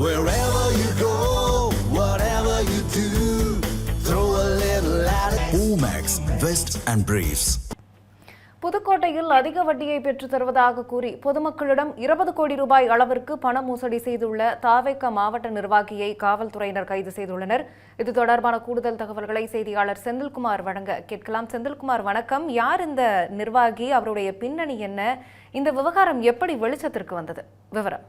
Wherever you go, whatever you do, throw a little at it. Omax, Vest and Briefs. புதுக்கோட்டையில் அதிக வட்டியை பெற்றுத் தருவதாக கூறி பொதுமக்களிடம் 20 கோடி ரூபாய் அளவிற்கு பண மோசடி செய்துள்ள தாவேக மாவட்ட நிர்வாகியை காவல்துறையினர் கைது செய்துள்ளனர். இது தொடர்பான கூடுதல் தகவல்களை செய்தியாளர் செந்தில்குமார் வழங்க கேட்கலாம். செந்தில்குமார், வணக்கம். யார் இந்த நிர்வாகி? அவருடைய பின்னணி என்ன? இந்த விவகாரம் எப்படி வெளிச்சத்திற்கு வந்தது? விவரம்.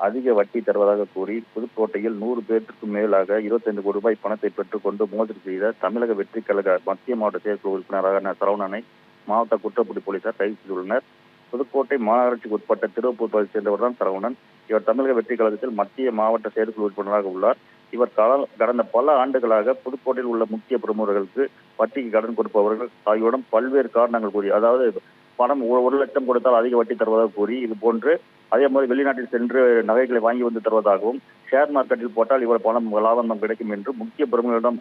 அதிக வட்டி தருவதாக கூறி புதுக்கோட்டையில் 100 பேருக்கும் மேலாக 25 கோடி ரூபாய் பணத்தை பெற்றுக்கொண்டு மோசடி செய்த தமிழக வெற்றி கழக மத்திய மாவட்ட செயற்குழு உறுப்பினரான சரவணனை மாவட்ட குற்றப்பிடி போலீசார் கைது செய்துள்ளனர். புதுக்கோட்டை மாநகராட்சிக்கு உட்பட்ட திருப்பூர் பகுதியை சேர்ந்தவர் தான் சரவணன். இவர் தமிழக வெற்றி கழகத்தில் மத்திய மாவட்ட செயற்குழு உறுப்பினராக உள்ளார். இவர் கடந்த பல ஆண்டுகளாக புதுக்கோட்டையில் உள்ள முக்கிய பிரமுகர்களுக்கு வட்டிக்கு கடன் கொடுப்பவர்கள் ஆகியோரிடம் பல்வேறு காரணங்கள் கூறி, அதாவது பணம் 1 லட்சம் கொடுத்தால் அதிக வட்டி தருவதாக கூறி, இது போன்று அதே மாதிரி வெளிநாட்டில் சென்று நகைகளை வாங்கி வந்து தருவதாகவும், ஷேர் மார்க்கெட்டில் போட்டால் இவர் பணம் லாபம் கிடைக்கும் என்று முக்கிய பிரமுகர்களிடம்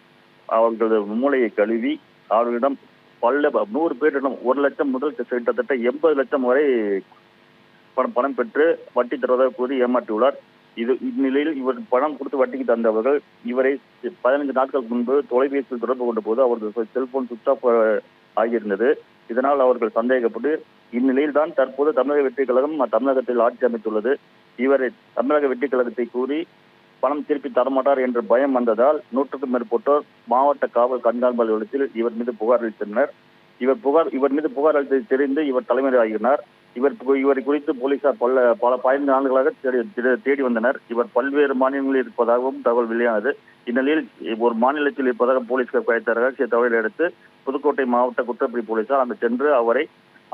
அவர்களது மூளையை கழுவி அவர்களிடம் 100 பேரிடம் 1 லட்சம் முதல் கிட்டத்தட்ட 80 லட்சம் வரை பணம் பெற்று வட்டி தருவதாக கூறி ஏமாற்றியுள்ளார். இந்நிலையில் இவர் பணம் கொடுத்து வட்டிக்கு தந்தவர்கள் இவரை 15 நாட்களுக்கு முன்பு தொலைபேசியில் தொடர்பு கொண்ட போது அவரது செல்போன் சுவிட்ச் ஆஃப் ஆகியிருந்தது. இதனால் அவர்கள் சந்தேகப்பட்டு இந்நிலையில் தான் தற்போது தமிழக வெற்றி கழகம் தமிழகத்தில் ஆட்சி அமைத்துள்ளது. இவரை தமிழக வெற்றி கழகத்தை கூறி பணம் திருப்பி தரமாட்டார் என்ற பயம் வந்ததால் 100க்கும் மேற்பட்டோர் மாவட்ட காவல் கண்காணிப்பு அலுவலகத்தில் இவர் மீது புகார் அளித்தனர். இவர் மீது புகார் அளித்ததை தெரிந்து இவர் தலைமையாகினார். இவரை குறித்து போலீசார் பல 15 ஆண்டுகளாக தேடி வந்தனர். இவர் பல்வேறு மாநிலங்களில் இருப்பதாகவும் தகவல் வெளியானது. இந்நிலையில் ஒரு மாநிலத்தில் இருப்பதாக போலீஸ்கார் கிடைத்த ரகசிய தகவலை அடுத்து புதுக்கோட்டை மாவட்ட குற்றப்பிரிவு போலீசார் அங்கு சென்று அவரை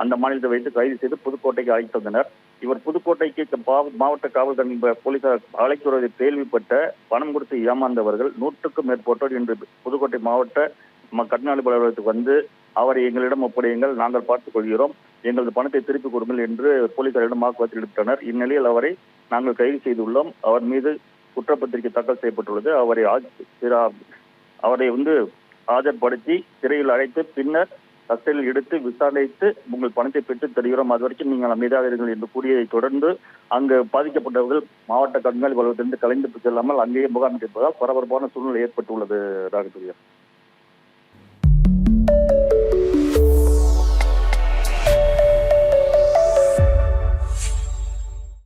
அந்த மாநிலத்தை வைத்து கைது செய்து புதுக்கோட்டைக்கு அழைத்து வந்தனர். இவர் புதுக்கோட்டைக்கு மாவட்ட காவல் கண்காணிப்பு போலீசார் அழைத்து வருவதை கேள்விப்பட்ட பணம் கொடுத்து ஏமாந்தவர்கள் 100க்கும் மேற்பட்டோர் இன்று புதுக்கோட்டை மாவட்ட கண்காணிப்பு அலுவலகத்துக்கு வந்து அவரை எங்களிடம் ஒப்படையுங்கள், நாங்கள் பார்த்துக் கொள்கிறோம், எங்களது பணத்தை திருப்பிக் கொடுங்கள் என்று போலீசாரிடம் வாக்குவாதத்தில் ஈடுபட்டனர். இந்நிலையில் அவரை நாங்கள் கைது செய்துள்ளோம். அவர் மீது குற்றப்பத்திரிகை தாக்கல் செய்யப்பட்டுள்ளது. அவரை ஆஜர்படுத்தி சிறையில் அழைத்து பின்னர் கஸ்டடியில் எடுத்து விசாரித்து உங்கள் பணத்தை பெற்றுத் தருகிறோம், அது வரைக்கும் நீங்கள் அமைதியாக இருங்கள் என்று கூறியதை தொடர்ந்து அங்கு பாதிக்கப்பட்டவர்கள் மாவட்ட கண்காணிப்பு அலுவலகத்திலிருந்து கலைந்து செல்லாமல் அங்கேயே முகாமிட்டிருப்பதால் பரபரப்பான சூழ்நிலை ஏற்பட்டுள்ளது. ராகத்துரியா.